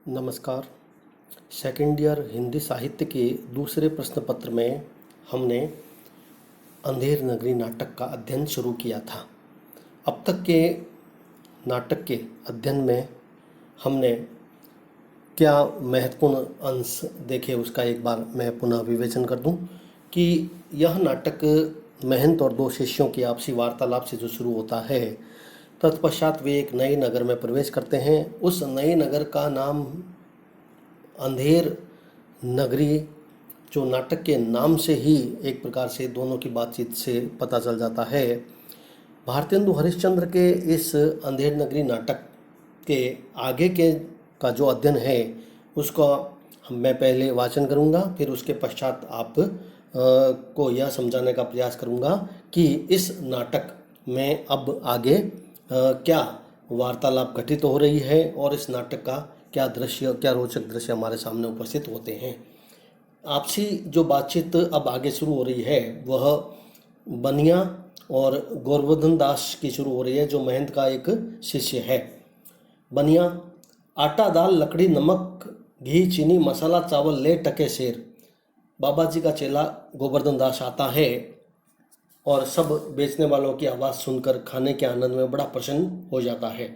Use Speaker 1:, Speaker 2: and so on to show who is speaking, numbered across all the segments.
Speaker 1: नमस्कार। Second year Hindi साहित्य के दूसरे प्रश्न पत्र में हमने अंधेर नगरी नाटक का अध्ययन शुरू किया था। अब तक के नाटक के अध्ययन में हमने क्या महत्वपूर्ण अंश देखे, उसका एक बार मैं पुनः विवेचन कर दूं कि यह नाटक महंत और दो शिष्यों की आपसी वार्तालाप से जो शुरू होता है, तत्पश्चात वे एक नए नगर में प्रवेश करते हैं। उस नए नगर का नाम अंधेर नगरी, जो नाटक के नाम से ही एक प्रकार से दोनों की बातचीत से पता चल जाता है। भारतेंदु हरिश्चंद्र के इस अंधेर नगरी नाटक के आगे के का जो अध्ययन है उसका मैं पहले वाचन करूंगा, फिर उसके पश्चात आप को यह समझाने का प्रयास करूंगा कि इस नाटक में अब आगे क्या वार्तालाप घटित हो रही है और इस नाटक का क्या दृश्य, क्या रोचक दृश्य हमारे सामने उपस्थित होते हैं। आपसी जो बातचीत अब आगे शुरू हो रही है वह बनिया और गोवर्धन दास की शुरू हो रही है, जो महंत का एक शिष्य है। बनिया: आटा दाल लकड़ी नमक घी चीनी मसाला चावल ले टके शेर। बाबा जी का चेला गोवर्धन दास आता है और सब बेचने वालों की आवाज़ सुनकर खाने के आनंद में बड़ा प्रसन्न हो जाता है।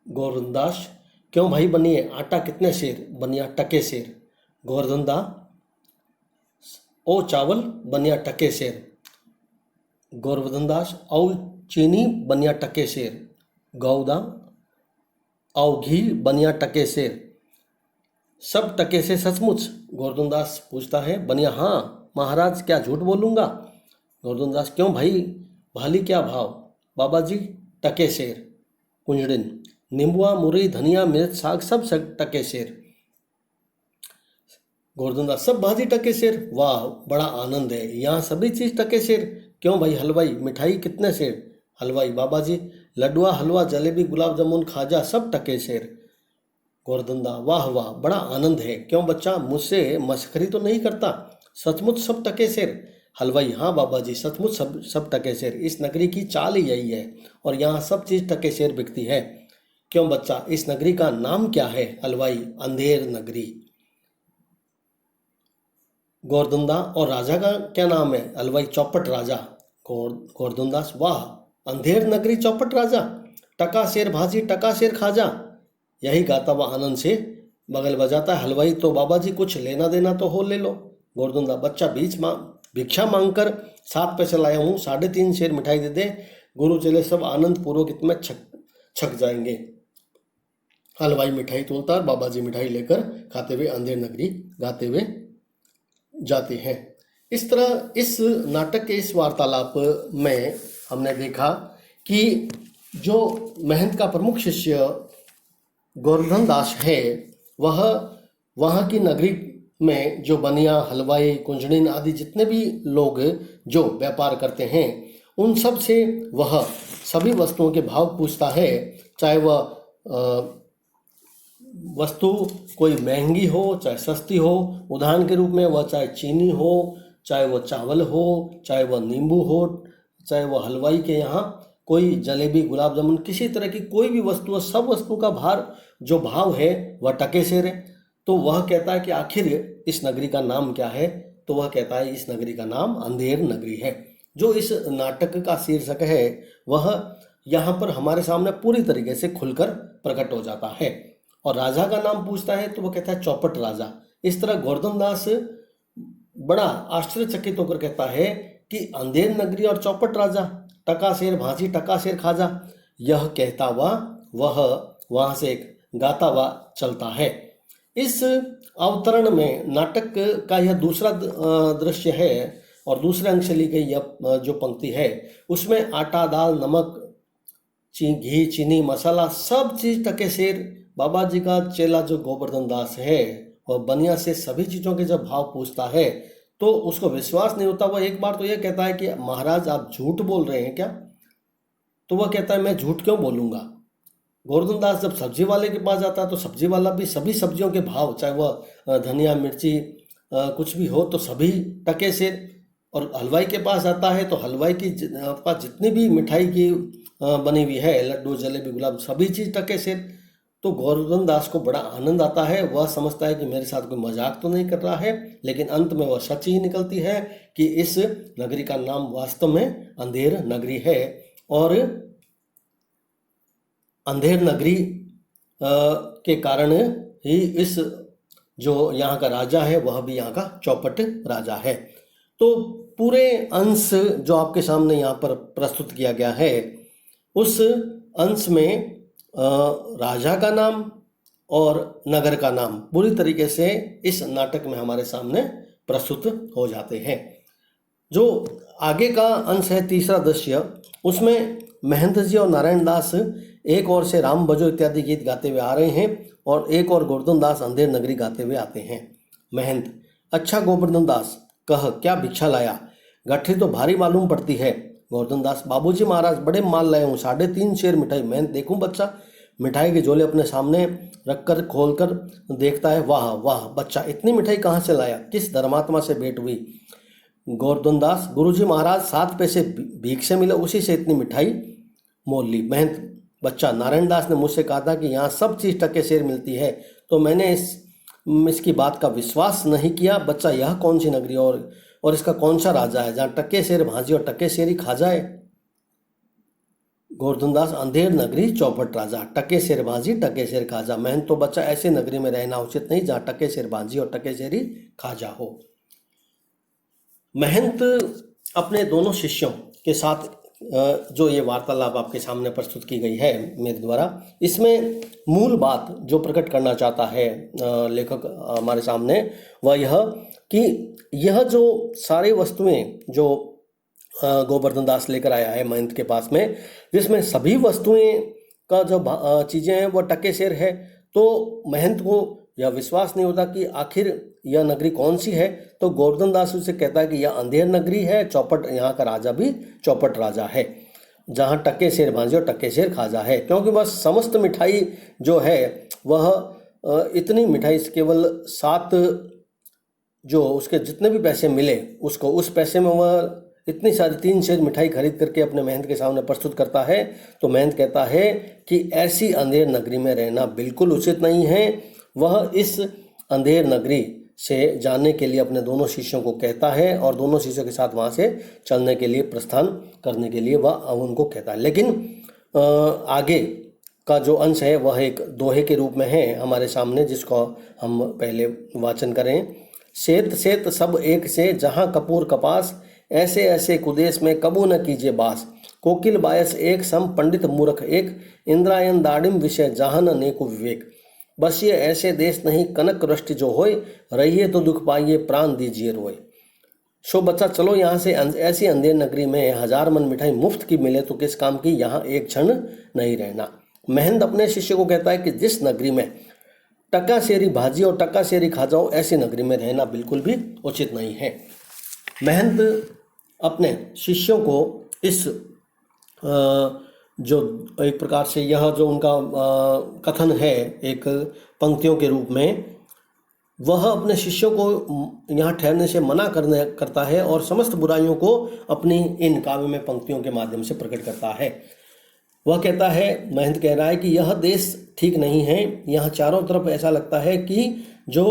Speaker 1: गोवर्धन दास: क्यों भाई बनिए, आटा कितने शेर? बनिया: टके शेर। गोवर्धन दा: ओ चावल? बनिया: टके शेर। गोवर्धन दास: औ चीनी? बनिया: टके शेर। गौदा: औ घी? बनिया: टके शेर। सब टके से सचमुच? गोवर्धन दास पूछता है। बनिया: हाँ महाराज, क्या झूठ बोलूँगा। गोवर्धन दास: क्यों भाई, भाली क्या भाव? बाबा जी: टके शेर। कुंजड़िन: नींबुआ मुरई धनिया मिर्च साग सब टके शेर। गोवर्धन दास: सब भाजी टके शेर? वाह, बड़ा आनंद है, यहाँ सभी चीज टके शेर। क्यों भाई हलवाई, मिठाई कितने शेर? हलवाई: बाबा जी, लड्डुआ हलवा जलेबी गुलाब जामुन खाजा सब टके शेर। गोवर्धन दास: वाह वाह, बड़ा आनंद है। क्यों बच्चा, मुझसे मस्करी तो नहीं करता? सचमुच सब टके शेर? हलवाई: हाँ बाबा जी, सचमुच सब सब टके शेर। इस नगरी की चाल ही यही है और यहाँ सब चीज टके शेर बिकती है। क्यों बच्चा, इस नगरी का नाम क्या है? हलवाई: अंधेर नगरी। गोवर्धन दास: और राजा का क्या नाम है? हलवाई: चौपट राजा। गोवर्धन दास: वाह, अंधेर नगरी चौपट राजा, टका शेर भाजी टका शेर खाजा। यही गाता हुआ आनंद से बगल बजाता है। हलवाई: तो बाबा जी कुछ लेना देना तो हो, ले लो। गोवर्धन दास: बच्चा भिक्षा मांग कर 7 पैसे लाया हूँ, 3.5 शेर मिठाई दे दे। गुरु चले सब आनंद पूर्वक इसमें छक जाएंगे। हलवाई मिठाई तोलता और बाबा जी मिठाई लेकर खाते हुए अंधेर नगरी गाते हुए जाते हैं। इस तरह इस नाटक के इस वार्तालाप में हमने देखा कि जो महंत का प्रमुख शिष्य गोवर्धन दास है, वह वहाँ की नगरी में जो बनिया हलवाई कुंजड़िन आदि जितने भी लोग जो व्यापार करते हैं, उन सब से वह सभी वस्तुओं के भाव पूछता है। चाहे वह वस्तु कोई महंगी हो चाहे सस्ती हो, उदाहरण के रूप में वह चाहे चीनी हो, चाहे वह चावल हो, चाहे वह नींबू हो, चाहे वह हलवाई के यहाँ कोई जलेबी गुलाब जामुन किसी तरह की कोई भी वस्तु हो, सब वस्तु का भाव है वह टके शेर है। तो वह कहता है कि आखिर इस नगरी का नाम क्या है? तो वह कहता है इस नगरी का नाम अंधेर नगरी है। जो इस नाटक का शीर्षक है वह यहाँ पर हमारे सामने पूरी तरीके से खुलकर प्रकट हो जाता है। और राजा का नाम पूछता है तो वो कहता है चौपट राजा। इस तरह गोवर्धन दास बड़ा आश्चर्यचकित होकर कहता है कि अंधेर नगरी और चौपट राजा, टका शेर भाजी टका शेर खाजा। यह कहता हुआ वह वहां से एक गाता हुआ चलता है। इस अवतरण में नाटक का यह दूसरा दृश्य है और दूसरे अंक से ली गई यह जो पंक्ति है उसमें आटा दाल नमक घी चीनी मसाला सब चीज टके शेर। बाबा जी का चेला जो गोवर्धन दास है और बनिया से सभी चीज़ों के जब भाव पूछता है तो उसको विश्वास नहीं होता। वह एक बार तो यह कहता है कि महाराज आप झूठ बोल रहे हैं क्या? तो वह कहता है मैं झूठ क्यों बोलूँगा। गोवर्धन दास जब सब्जी वाले के पास जाता है तो सब्जी वाला भी सभी सब्जियों के भाव, चाहे वह धनिया मिर्ची कुछ भी हो तो सभी टके शेर। और हलवाई के पास आता है तो हलवाई की पास जितनी भी मिठाई की बनी हुई है, लड्डू जलेबी गुलाब, सभी चीज़ टके शेर। तो गोवर्धन दास को बड़ा आनंद आता है। वह समझता है कि मेरे साथ कोई मजाक तो नहीं कर रहा है, लेकिन अंत में वह सच ही निकलती है कि इस नगरी का नाम वास्तव में अंधेर नगरी है। और अंधेर नगरी के कारण ही इस जो यहाँ का राजा है वह भी यहाँ का चौपट राजा है। तो पूरे अंश जो आपके सामने यहाँ पर प्रस्तुत किया गया है, उस अंश में राजा का नाम और नगर का नाम पूरी तरीके से इस नाटक में हमारे सामने प्रस्तुत हो जाते हैं। जो आगे का अंश है तीसरा दृश्य, उसमें महंत जी और नारायण दास एक ओर से राम भजो इत्यादि गीत गाते हुए आ रहे हैं और एक और गोवर्धन दास अंधेर नगरी गाते हुए आते हैं। महंत: अच्छा गोवर्धन दास, कह क्या भिक्षा लाया, गठरी तो भारी मालूम पड़ती है। गोवर्धन दास: बाबूजी महाराज बड़े माल लाए हूँ, 3.5 सेर मिठाई। महंत: देखूं बच्चा। मिठाई के झोले अपने सामने रखकर खोलकर देखता है। वाह वाह बच्चा, इतनी मिठाई कहाँ से लाया, किस धर्मात्मा से भेंट हुई। गोवर्धन दास: गुरुजी महाराज 7 पैसे भीख से मिले, उसी से इतनी मिठाई मोल ली। महंत: बच्चा, नारायण दास ने मुझसे कहा था कि यहाँ सब चीज़ टके सेर मिलती है, तो मैंने इसकी बात का विश्वास नहीं किया। बच्चा, यह कौन सी नगरी और इसका कौन सा राजा है जहाँ टके सेर भाजी और टके सेर ही खा जाए। गोवर्धन दास: अंधेर नगरी चौपट राजा, टके सेर भाजी टके सेर खाजा। महंत: तो बच्चा, ऐसे नगरी में रहना उचित नहीं जहाँ टके सेर भाजी और टके सेर ही खाजा हो। महंत अपने दोनों शिष्यों के साथ जो ये वार्तालाप आपके सामने प्रस्तुत की गई है मेरे द्वारा, इसमें मूल बात जो प्रकट करना चाहता है लेखक हमारे सामने, वह यह कि यह जो सारी वस्तुएं जो गोवर्धन दास लेकर आया है महंत के पास में, जिसमें सभी वस्तुएं का जो चीज़ें हैं वह टके सेर है, तो महंत को यह विश्वास नहीं होता कि आखिर यह नगरी कौन सी है। तो गोवर्धन दास उसे कहता है कि यह अंधेर नगरी है, चौपट, यहाँ का राजा भी चौपट राजा है, जहाँ टके सेर भांजे और टके सेर खाजा है। क्योंकि बस समस्त मिठाई जो है वह इतनी मिठाई केवल 7 जो उसके जितने भी पैसे मिले उसको, उस पैसे में वह इतनी सारी 3 सेर मिठाई खरीद करके अपने महंत के सामने प्रस्तुत करता है। तो महंत कहता है कि ऐसी अंधेर नगरी में रहना बिल्कुल उचित नहीं है। वह इस अंधेर नगरी से जाने के लिए अपने दोनों शिष्यों को कहता है और दोनों शिष्यों के साथ वहाँ से चलने के लिए, प्रस्थान करने के लिए वह उनको कहता है। लेकिन आगे का जो अंश है वह एक दोहे के रूप में है हमारे सामने, जिसको हम पहले वाचन करें। सेत सेत सब एक से, जहाँ कपूर कपास, ऐसे ऐसे कुदेश में कबू न कीजिए बास। कोकिल बायस एक सम, पंडित मूर्ख एक, इंद्रायन दाड़िम विषय, जहाँ न नेको विवेक। बस ये ऐसे देश नहीं कनक रष्टि जो होए, रहिए तो दुख पाइए प्राण दीजिए रोए। शो बच्चा, चलो यहाँ से। ऐसी अंधेर नगरी में 1000 मन मिठाई मुफ्त की मिले तो किस काम की, यहाँ एक क्षण नहीं रहना। महंत अपने शिष्य को कहता है कि जिस नगरी में टका सेरी भाजी और टका सेरी खा जाओ, ऐसी नगरी में रहना बिल्कुल भी उचित नहीं है। महंत अपने शिष्यों को इस जो एक प्रकार से यह जो उनका कथन है एक पंक्तियों के रूप में, वह अपने शिष्यों को यहाँ ठहरने से मना करता है और समस्त बुराइयों को अपनी इन काव्य में पंक्तियों के माध्यम से प्रकट करता है। वह कहता है, महंत कह रहा है कि यह देश ठीक नहीं है, यहाँ चारों तरफ ऐसा लगता है कि जो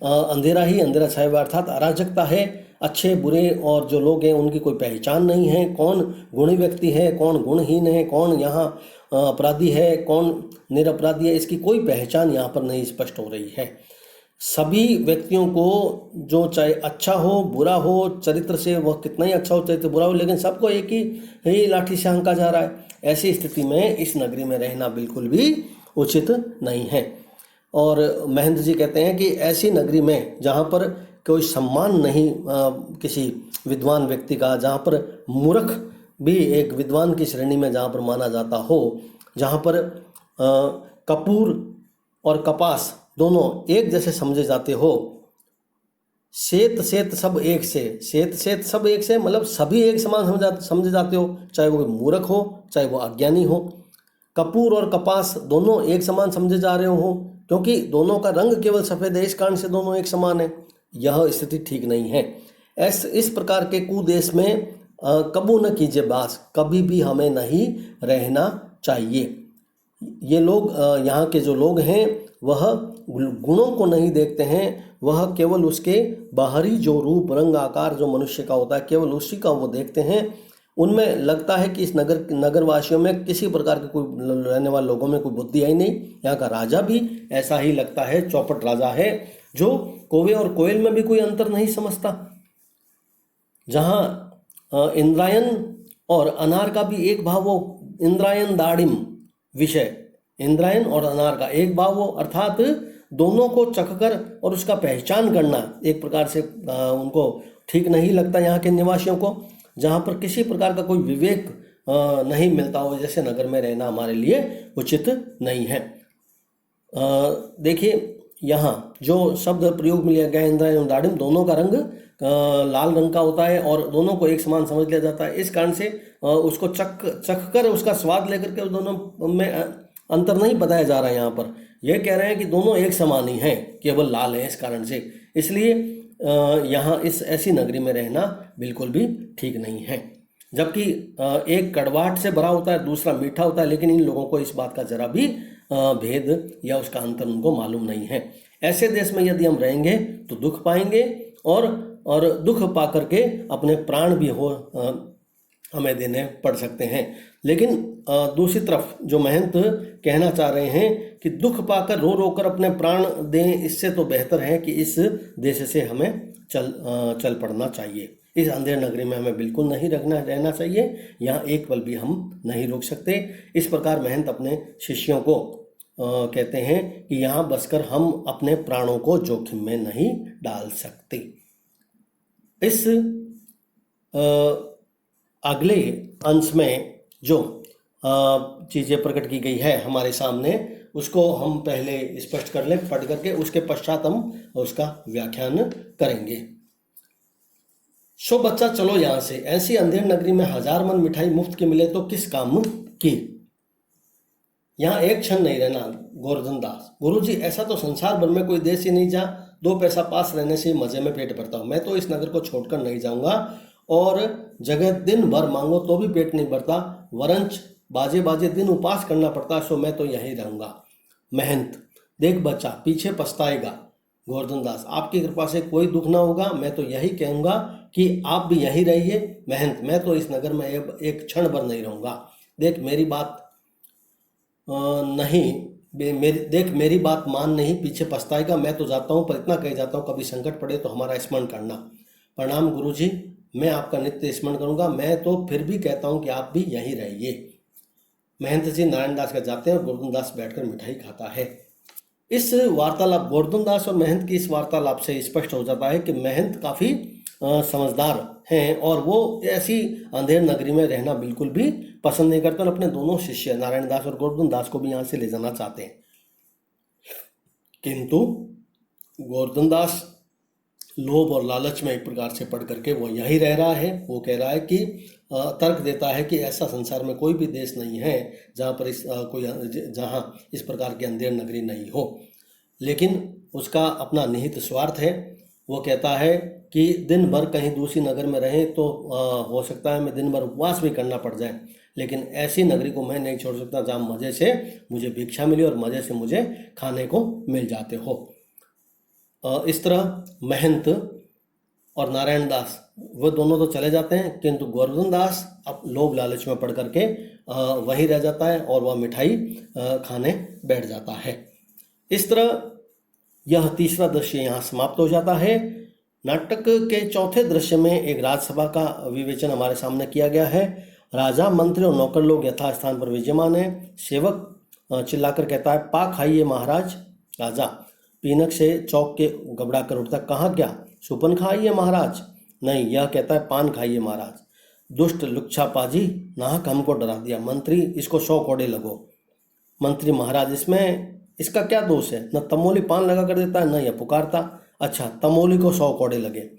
Speaker 1: अंधेरा ही अंधेरा छाया हुआ, अर्थात अराजकता है। अच्छे बुरे और जो लोग हैं उनकी कोई पहचान नहीं है। कौन गुणी व्यक्ति है, कौन गुणहीन है, कौन यहाँ अपराधी है, कौन निरपराधी है, इसकी कोई पहचान यहाँ पर नहीं स्पष्ट हो रही है। सभी व्यक्तियों को, जो चाहे अच्छा हो बुरा हो, चरित्र से वह कितना ही अच्छा हो चरित्र बुरा हो, लेकिन सबको एक ही लाठी से आंका जा रहा है। ऐसी स्थिति में इस नगरी में रहना बिल्कुल भी उचित नहीं है। और महंत जी कहते हैं कि ऐसी नगरी में जहाँ पर कोई सम्मान नहीं किसी विद्वान व्यक्ति का, जहाँ पर मूर्ख भी एक विद्वान की श्रेणी में जहाँ पर माना जाता हो, जहाँ पर कपूर और कपास दोनों एक जैसे समझे जाते हो। सेत सेत सब एक से, सेत सेत सब एक से मतलब सभी एक समान समझे जाते हो, चाहे वो मूर्ख हो चाहे वो अज्ञानी हो। कपूर और कपास दोनों एक समान समझे जा रहे हो, क्योंकि दोनों का रंग केवल सफ़ेद है, इस कारण से दोनों एक समान है। यह स्थिति ठीक नहीं है। इस प्रकार के कुदेश में कबू न कीजिए बास, कभी भी हमें नहीं रहना चाहिए। ये लोग यहाँ के जो लोग हैं वह गुणों को नहीं देखते हैं, वह केवल उसके बाहरी जो रूप रंग आकार जो मनुष्य का होता है केवल उसी का वो देखते हैं। उनमें लगता है कि इस नगरवासियों में किसी प्रकार के कोई रहने वाले लोगों में कोई बुद्धि आई नहीं। यहाँ का राजा भी ऐसा ही लगता है, चौपट राजा है जो कौवे और कोयल में भी कोई अंतर नहीं समझता। जहाँ इंद्रायण और अनार का भी एक भाव हो, इंद्रायण दाड़िम विषय, इंद्रायण और अनार का एक भाव हो, अर्थात दोनों को चखकर और उसका पहचान करना एक प्रकार से उनको ठीक नहीं लगता यहाँ के निवासियों को। जहाँ पर किसी प्रकार का कोई विवेक नहीं मिलता हो, जैसे नगर में रहना हमारे लिए उचित नहीं है। देखिए यहाँ जो शब्द प्रयोग में लिया गया इंद्रायण और दाड़िम, दोनों का रंग लाल रंग का होता है और दोनों को एक समान समझ लिया जाता है। इस कारण से उसको चख कर उसका स्वाद लेकर के दोनों में अंतर नहीं बताया जा रहा है। यहाँ पर यह कह रहे हैं कि दोनों एक समान ही हैं, केवल लाल है इस कारण से। इसलिए यहाँ इस ऐसी नगरी में रहना बिल्कुल भी ठीक नहीं है। जबकि एक कड़वाहट से भरा होता है, दूसरा मीठा होता है, लेकिन इन लोगों को इस बात का जरा भी भेद या उसका अंतर उनको मालूम नहीं है। ऐसे देश में यदि हम रहेंगे तो दुख पाएंगे और दुख पा करके अपने प्राण भी हमें देने पड़ सकते हैं। लेकिन दूसरी तरफ जो महंत कहना चाह रहे हैं कि दुख पाकर रो रो कर अपने प्राण दें, इससे तो बेहतर है कि इस देश से हमें चल पड़ना चाहिए। इस अंधेर नगरी में हमें बिल्कुल नहीं रहना चाहिए, यहाँ एक पल भी हम नहीं रुक सकते। इस प्रकार महंत अपने शिष्यों को कहते हैं कि यहाँ बसकर हम अपने प्राणों को जोखिम में नहीं डाल सकते। इस अगले अंश में जो चीज़ें प्रकट की गई है हमारे सामने, उसको हम पहले स्पष्ट कर लें पढ़ करके, उसके पश्चात हम उसका व्याख्यान करेंगे। सो बच्चा चलो यहाँ से, ऐसी अंधेर नगरी में 1000 मन मिठाई मुफ्त की मिले तो किस काम की। यहाँ एक क्षण नहीं रहना गोवर्धन दास। गुरुजी ऐसा तो संसार भर में कोई देश ही नहीं जहाँ 2 पैसा पास रहने से मजे में पेट भरता हूँ। मैं तो इस नगर को छोड़कर नहीं जाऊंगा, और जगह दिन भर मांगो तो भी पेट नहीं भरता, वरंच बाजे बाजे दिन उपास करना पड़ता, सो मैं तो यहीं रहूंगा। महंत देख बच्चा पीछे पछताएगा। गोवर्धन दास आपकी कृपा से कोई दुख ना होगा, मैं तो यही कहूँगा कि आप भी यहीं रहिए। महंत मैं तो इस नगर में एक क्षण भर नहीं रहूँगा। देख मेरी बात मेरी बात मान नहीं, पीछे पछताएगा। मैं तो जाता हूँ, पर इतना कह जाता हूँ कभी संकट पड़े तो हमारा स्मरण करना। प्रणाम गुरुजी, मैं आपका नित्य स्मरण करूँगा। मैं तो फिर भी कहता हूँ कि आप भी यहीं रहिए। महंत जी नारायण दास का जाते हैं और गोवर्धन दास बैठकर मिठाई खाता है। इस वार्तालाप, गोवर्धन दास और महंत की इस वार्तालाप से स्पष्ट हो जाता है कि महंत काफ़ी समझदार हैं और वो ऐसी अंधेर नगरी में रहना बिल्कुल भी पसंद नहीं करते और अपने दोनों शिष्य नारायण दास और गोवर्धन दास को भी यहाँ से ले जाना चाहते हैं। किंतु गोवर्धन दास लोभ और लालच में एक प्रकार से पड़ करके वो यही रह रहा है। वो कह रहा है कि तर्क देता है कि ऐसा संसार में कोई भी देश नहीं है जहाँ पर जहाँ इस प्रकार की अंधेर नगरी नहीं हो। लेकिन उसका अपना निहित स्वार्थ है। वो कहता है कि दिन भर कहीं दूसरी नगर में रहें तो हो सकता है मैं दिन भर उपवास भी करना पड़ जाए, लेकिन ऐसी नगरी को मैं नहीं छोड़ सकता जहाँ मज़े से मुझे भिक्षा मिली और मज़े से मुझे खाने को मिल जाते हो। इस तरह महंत और नारायण दास वो दोनों तो चले जाते हैं, किंतु गोवर्धन दास अब लोभ लालच में पड़ करके वहीं रह जाता है और वह मिठाई खाने बैठ जाता है। इस तरह यह तीसरा दृश्य यहाँ समाप्त हो जाता है। नाटक के चौथे दृश्य में एक राजसभा का विवेचन हमारे सामने किया गया है। राजा, मंत्री और नौकर लोग यथास्थान पर विजयमान है। सेवक चिल्लाकर कहता है, पा खाइए महाराज। राजा पीनक से चौक के घबरा कर उठता, कहाँ क्या? सुपन खाइए महाराज। नहीं, यह कहता है पान खाइए महाराज। दुष्ट लुच्छा पाजी, नाहक हमको डरा दिया। मंत्री, इसको 100 कोड़े लगो। मंत्री, महाराज इसका क्या दोष है? न तमोली पान लगा कर देता है, न यह पुकारता। अच्छा, तमोली को 100 कोड़े लगे।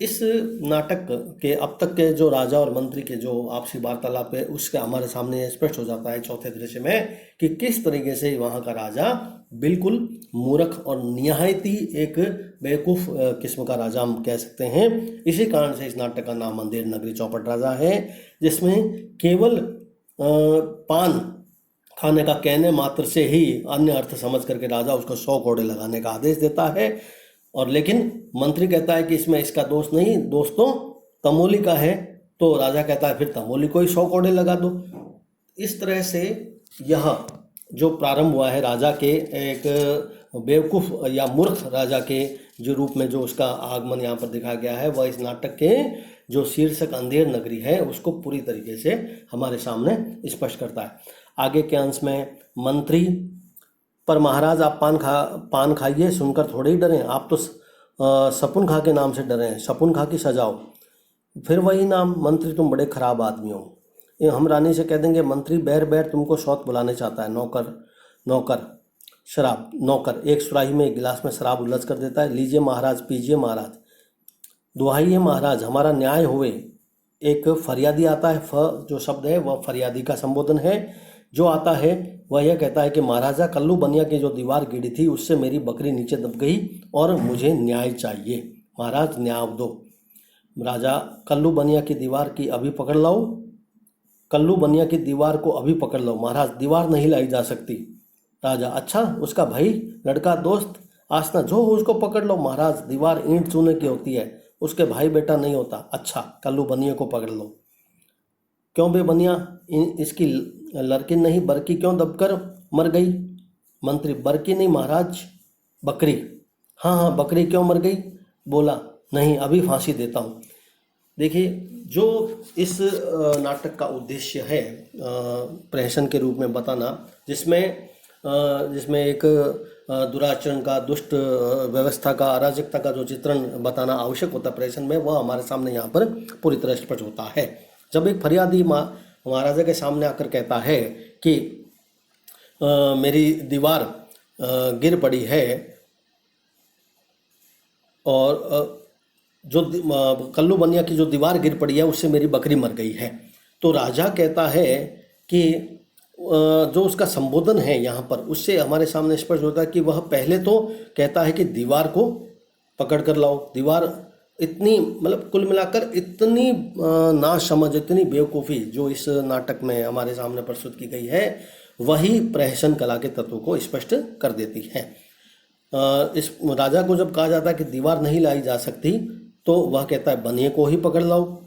Speaker 1: इस नाटक के अब तक के जो राजा और मंत्री के जो आपसी वार्तालाप है उसके हमारे सामने स्पष्ट हो जाता है चौथे दृश्य में कि किस तरीके से वहाँ का राजा बिल्कुल मूर्ख और निहायती एक बेवकूफ़ किस्म का राजा हम कह सकते हैं। इसी कारण से इस नाटक का नाम अंधेर नगरी चौपट राजा है, जिसमें केवल पान खाने का कहने मात्र से ही अन्य अर्थ समझ करके राजा उसको 100 कोड़े लगाने का आदेश देता है। और लेकिन मंत्री कहता है कि इसमें इसका दोष नहीं, दोष तो तमोली का है। तो राजा कहता है फिर तमोली को ही 100 कोड़े लगा दो। इस तरह से यह जो प्रारंभ हुआ है राजा के एक बेवकूफ़ या मूर्ख राजा के जो रूप में जो उसका आगमन यहाँ पर दिखाया गया है, वह इस नाटक के जो शीर्षक अंधेर नगरी है उसको पूरी तरीके से हमारे सामने स्पष्ट करता है। आगे के अंश में मंत्री, पर महाराज आप पान खाइए, सुनकर थोड़े ही डरें, आप तो सपुन खा के नाम से डरे हैं, सपुन खा की सजाओ। फिर वही नाम, मंत्री तुम बड़े खराब आदमी हो। ये हम रानी से कह देंगे मंत्री बैर बैर तुमको सौत बुलाने चाहता है। नौकर शराब, नौकर एक सुराही में एक गिलास में शराब उलझ कर देता है, लीजिए महाराज, पीजिए महाराज, दुहाई है महाराज, हमारा न्याय होवे। एक फरियादी आता है, फ जो शब्द है वह फरियादी का संबोधन है। जो आता है वह यह कहता है कि महाराजा कल्लू बनिया की जो दीवार गिरी थी उससे मेरी बकरी नीचे दब गई और मुझे न्याय चाहिए, महाराज न्याय दो। राजा, कल्लू बनिया की दीवार की अभी पकड़ लाओ, कल्लू बनिया की दीवार को अभी पकड़ लो। महाराज दीवार नहीं लाई जा सकती। राजा, अच्छा उसका भाई, लड़का, दोस्त, आसना जो हो उसको पकड़ लो। महाराज दीवार ईंट चूने की होती है, उसके भाई बेटा नहीं होता। अच्छा कल्लू बनिया को पकड़ लो। क्यों बे बनिया, इसकी लड़की नहीं बरकी क्यों दबकर मर गई? मंत्री, बरकी नहीं महाराज, बकरी। हाँ बकरी क्यों मर गई? बोला, नहीं अभी फांसी देता हूँ। देखिए, जो इस नाटक का उद्देश्य है प्रहसन के रूप में बताना, जिसमें एक दुराचरण का, दुष्ट व्यवस्था का, अराजकता का जो चित्रण बताना आवश्यक होता है प्रहसन में, वह हमारे सामने यहाँ पर पूरी तरह स्पष्ट होता है। जब एक फरियादी महाराजा के सामने आकर कहता है कि मेरी दीवार गिर पड़ी है और जो कल्लू बनिया की जो दीवार गिर पड़ी है उससे मेरी बकरी मर गई है, तो राजा कहता है कि जो उसका संबोधन है यहाँ पर, उससे हमारे सामने स्पष्ट होता है कि वह पहले तो कहता है कि दीवार को पकड़ कर लाओ। दीवार इतनी, मतलब कुल मिलाकर इतनी नासमझ, इतनी बेवकूफ़ी जो इस नाटक में हमारे सामने प्रस्तुत की गई है, वही प्रहसन कला के तत्व को स्पष्ट कर देती है। इस राजा को जब कहा जाता है कि दीवार नहीं लाई जा सकती, तो वह कहता है बनिए को ही पकड़ लाओ।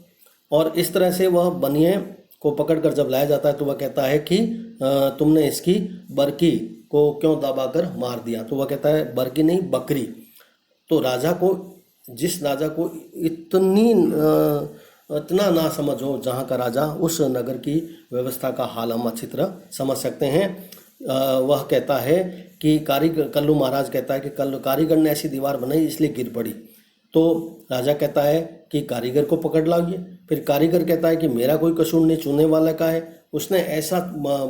Speaker 1: और इस तरह से वह बनिए को पकड़कर जब लाया जाता है तो वह कहता है कि तुमने इसकी बरकी को क्यों दबाकर मार दिया? तो वह कहता है बरकी नहीं बकरी। तो राजा को, जिस राजा को इतना ना समझ हो जहाँ का राजा, उस नगर की व्यवस्था का हाल हम अच्छी तरह समझ सकते हैं। वह कहता है कि कल्लू महाराज कहता है कि कारीगर ने ऐसी दीवार बनाई इसलिए गिर पड़ी। तो राजा कहता है कि कारीगर को पकड़ लाइए। फिर कारीगर कहता है कि मेरा कोई कसूर नहीं, चूने वाला का है, उसने ऐसा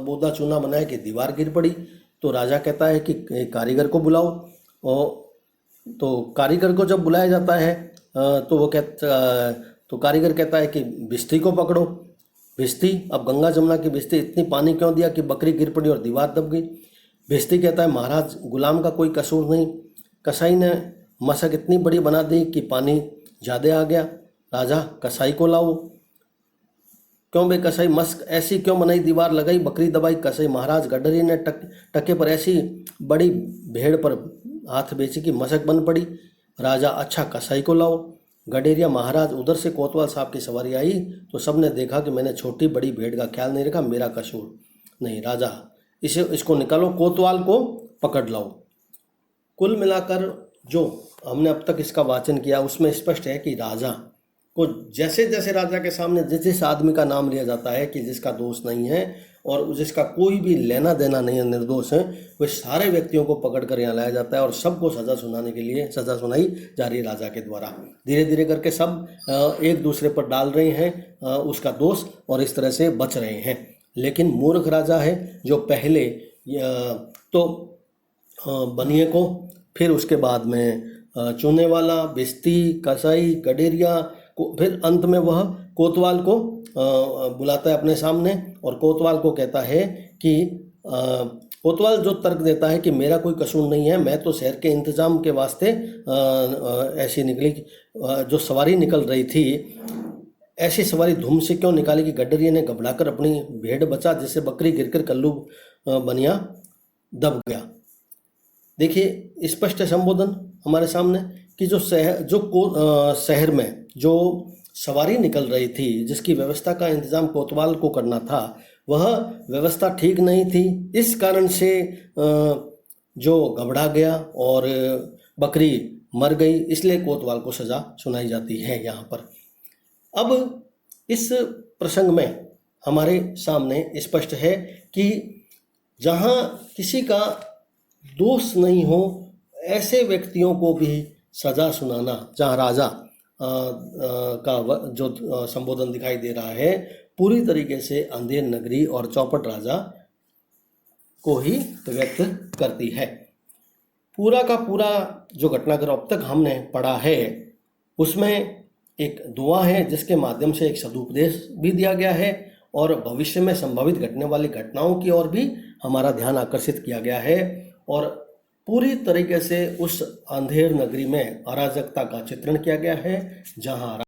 Speaker 1: बोदा चूना बनाया कि दीवार गिर पड़ी। तो राजा कहता है कि कारीगर को बुलाओ। और तो कारीगर को जब बुलाया जाता है तो कारीगर कहता है कि भिश्ती को पकड़ो। भिश्ती, अब गंगा जमुना की भिश्ती, इतनी पानी क्यों दिया कि बकरी गिर पड़ी और दीवार दब गई? भिश्ती कहता है महाराज गुलाम का कोई कसूर नहीं, कसाई ने मशक इतनी बड़ी बना दी कि पानी ज़्यादा आ गया। राजा, कसाई को लाओ। क्यों बे कसाई, मशक ऐसी क्यों बनाई, दीवार लगाई बकरी दबाई? कसाई, महाराज गडरी ने टके पर ऐसी बड़ी भेड़ पर हाथ बेची कि मशक बन पड़ी। राजा, अच्छा कसाई को लाओ। गडेरिया, महाराज उधर से कोतवाल साहब की सवारी आई तो सबने देखा कि मैंने छोटी बड़ी भेड़ का ख्याल नहीं रखा, मेरा कसूर नहीं। राजा, इसको निकालो, कोतवाल को पकड़ लाओ। कुल मिलाकर जो हमने अब तक इसका वाचन किया उसमें स्पष्ट है कि राजा को जैसे जैसे राजा के सामने जिस आदमी का नाम लिया जाता है कि जिसका दोष नहीं है और जिसका कोई भी लेना देना नहीं है, निर्दोष है, वे सारे व्यक्तियों को पकड़ कर यहाँ लाया जाता है और सबको सज़ा सुनाने के लिए सज़ा सुनाई जा रही है राजा के द्वारा। धीरे धीरे करके सब एक दूसरे पर डाल रहे हैं उसका दोष और इस तरह से बच रहे हैं। लेकिन मूर्ख राजा है जो पहले तो बनिए को, फिर उसके बाद में चूने वाला, भिश्ती, कसाई, गडेरिया को, फिर अंत में वह कोतवाल को बुलाता है अपने सामने और कोतवाल को कहता है कि कोतवाल जो तर्क देता है कि मेरा कोई कसूर नहीं है, मैं तो शहर के इंतजाम के वास्ते ऐसी निकली, जो सवारी निकल रही थी ऐसी सवारी धूम से क्यों निकाली कि गडरिया ने घबराकर अपनी भेड़ बचा, जिससे बकरी गिरकर कल्लू बनिया दब गया। देखिए स्पष्ट संबोधन हमारे सामने कि शहर में जो सवारी निकल रही थी, जिसकी व्यवस्था का इंतजाम कोतवाल को करना था, वह व्यवस्था ठीक नहीं थी। इस कारण से जो घबरा गया और बकरी मर गई, इसलिए कोतवाल को सजा सुनाई जाती है यहाँ पर। अब इस प्रसंग में हमारे सामने स्पष्ट है कि जहाँ किसी का दोष नहीं हो, ऐसे व्यक्तियों को भी सजा सुनाना, जहाँ राजा का जो संबोधन दिखाई दे रहा है, पूरी तरीके से अंधेर नगरी और चौपट राजा को ही व्यक्त करती है। पूरा का पूरा जो घटनाक्रम अब तक हमने पढ़ा है, उसमें एक दुआ है जिसके माध्यम से एक सदुपदेश भी दिया गया है और भविष्य में संभावित घटने वाली घटनाओं की ओर भी हमारा ध्यान आकर्षित किया गया है और पूरी तरीके से उस अंधेर नगरी में अराजकता का चित्रण किया गया है, जहां